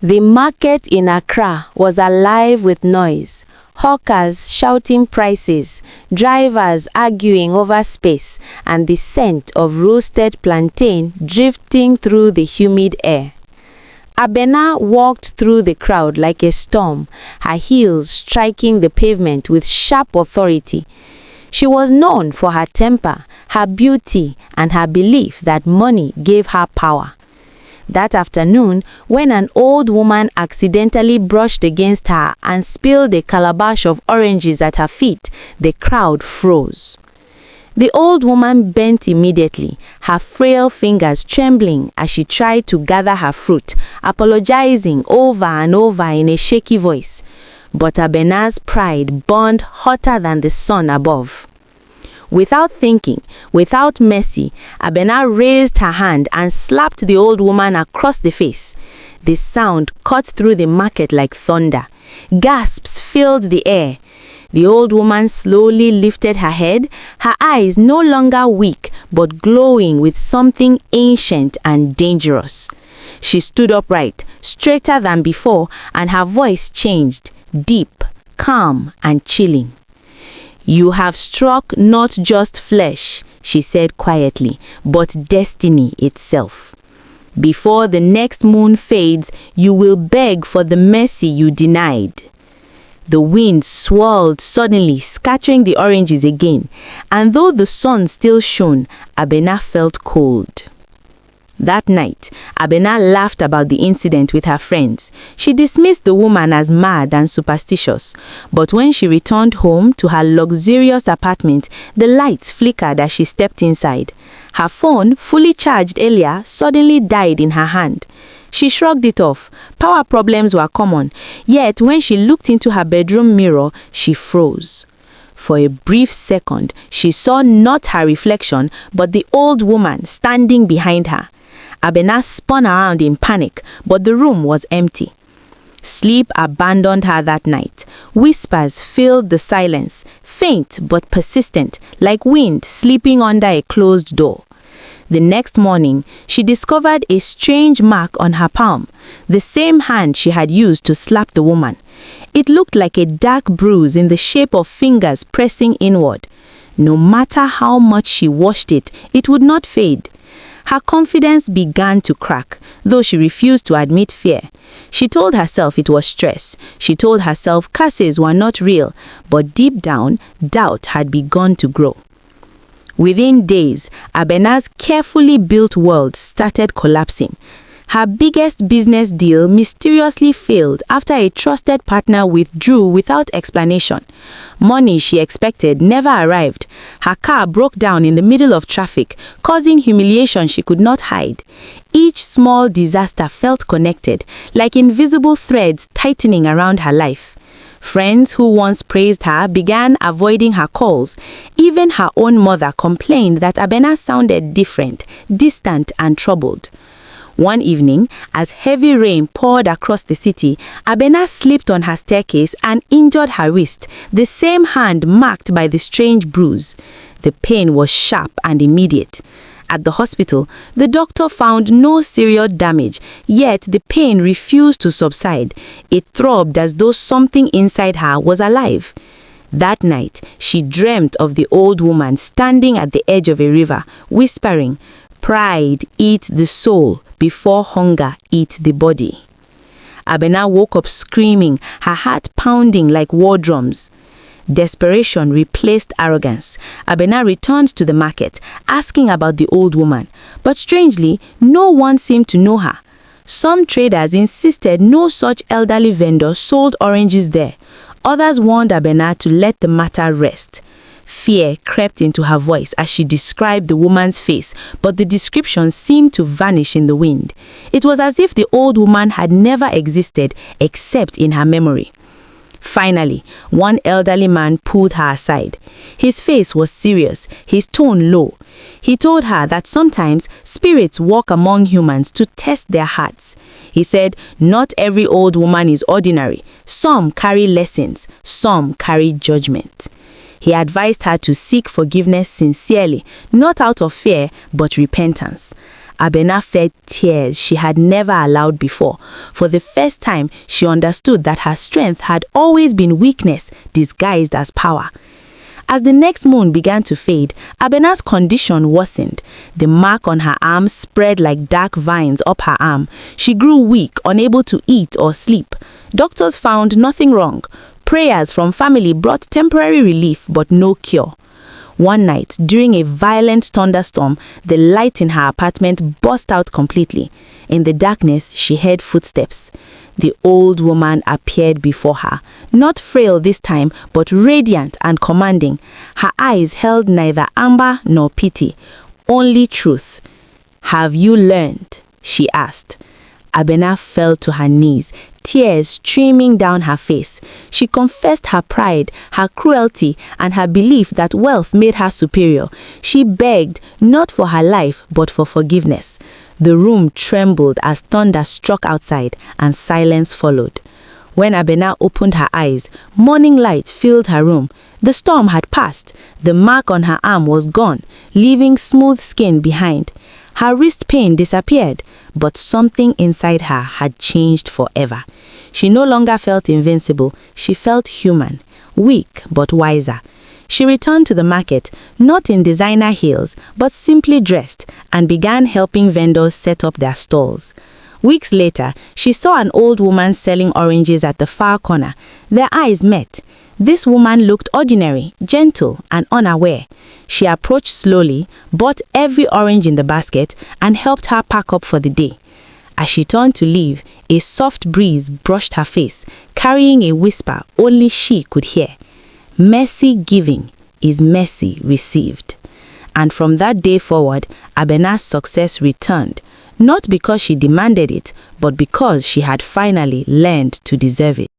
The market in Accra was alive with noise. Hawkers shouting prices, drivers arguing over space, and the scent of roasted plantain drifting through the humid air. Abena walked through the crowd like a storm, her heels striking the pavement with sharp authority. She was known for her temper, her beauty, and her belief that money gave her power. That afternoon, when an old woman accidentally brushed against her and spilled a calabash of oranges at her feet, the crowd froze. The old woman bent immediately, her frail fingers trembling as she tried to gather her fruit, apologizing over and over in a shaky voice. But Abena's pride burned hotter than the sun above. Without thinking, without mercy, Abena raised her hand and slapped the old woman across the face. The sound cut through the market like thunder. Gasps filled the air. The old woman slowly lifted her head, her eyes no longer weak but glowing with something ancient and dangerous. She stood upright, straighter than before, and her voice changed, deep, calm, and chilling. "You have struck not just flesh," she said quietly, "but destiny itself. Before the next moon fades, you will beg for the mercy you denied." The wind swirled suddenly, scattering the oranges again, and though the sun still shone, Abena felt cold. That night, Abena laughed about the incident with her friends. She dismissed the woman as mad and superstitious, but when she returned home to her luxurious apartment, the lights flickered as she stepped inside. Her phone, fully charged earlier, suddenly died in her hand. She shrugged it off. Power problems were common, yet when she looked into her bedroom mirror, she froze. For a brief second, she saw not her reflection, but the old woman standing behind her. Abena spun around in panic, but the room was empty. Sleep abandoned her that night. Whispers filled the silence, faint but persistent, like wind sleeping under a closed door. The next morning, she discovered a strange mark on her palm, the same hand she had used to slap the woman. It looked like a dark bruise in the shape of fingers pressing inward. No matter how much she washed it, it would not fade. Her confidence began to crack, though she refused to admit fear. She told herself it was stress. She told herself curses were not real, but deep down, doubt had begun to grow. Within days, Abena's carefully built world started collapsing. Her biggest business deal mysteriously failed after a trusted partner withdrew without explanation. Money she expected never arrived. Her car broke down in the middle of traffic, causing humiliation she could not hide. Each small disaster felt connected, like invisible threads tightening around her life. Friends who once praised her began avoiding her calls. Even her own mother complained that Abena sounded different, distant, and troubled. One evening, as heavy rain poured across the city, Abena slipped on her staircase and injured her wrist, the same hand marked by the strange bruise. The pain was sharp and immediate. At the hospital, the doctor found no serious damage, yet the pain refused to subside. It throbbed as though something inside her was alive. That night, she dreamt of the old woman standing at the edge of a river, whispering, "Pride eats the soul before hunger eats the body." Abena woke up screaming, her heart pounding like war drums. Desperation replaced arrogance. Abena returned to the market, asking about the old woman. But strangely, no one seemed to know her. Some traders insisted no such elderly vendor sold oranges there. Others warned Abena to let the matter rest. Fear crept into her voice as she described the woman's face, but the description seemed to vanish in the wind. It was as if the old woman had never existed except in her memory. Finally, one elderly man pulled her aside. His face was serious, his tone low. He told her that sometimes spirits walk among humans to test their hearts. He said, "Not every old woman is ordinary. Some carry lessons, some carry judgment." He advised her to seek forgiveness sincerely, not out of fear, but repentance. Abena fed tears she had never allowed before. For the first time, she understood that her strength had always been weakness disguised as power. As the next moon began to fade, Abena's condition worsened. The mark on her arm spread like dark vines up her arm. She grew weak, unable to eat or sleep. Doctors found nothing wrong. Prayers from family brought temporary relief, but no cure. One night, during a violent thunderstorm, the light in her apartment burst out completely. In the darkness, she heard footsteps. The old woman appeared before her, not frail this time, but radiant and commanding. Her eyes held neither anger nor pity, only truth. "Have you learned?" she asked. Abena fell to her knees, tears streaming down her face. She confessed her pride, her cruelty, and her belief that wealth made her superior. She begged, not for her life, but for forgiveness. The room trembled as thunder struck outside, and silence followed. When Abena opened her eyes, morning light filled her room. The storm had passed. The mark on her arm was gone, leaving smooth skin behind. Her wrist pain disappeared, but something inside her had changed forever. She no longer felt invincible. She felt human, weak but wiser. She returned to the market, not in designer heels, but simply dressed, and began helping vendors set up their stalls. Weeks later, she saw an old woman selling oranges at the far corner. Their eyes met. This woman looked ordinary, gentle, and unaware. She approached slowly, bought every orange in the basket, and helped her pack up for the day. As she turned to leave, a soft breeze brushed her face, carrying a whisper only she could hear. Mercy giving is mercy received. And from that day forward, Abena's success returned, not because she demanded it, but because she had finally learned to deserve it.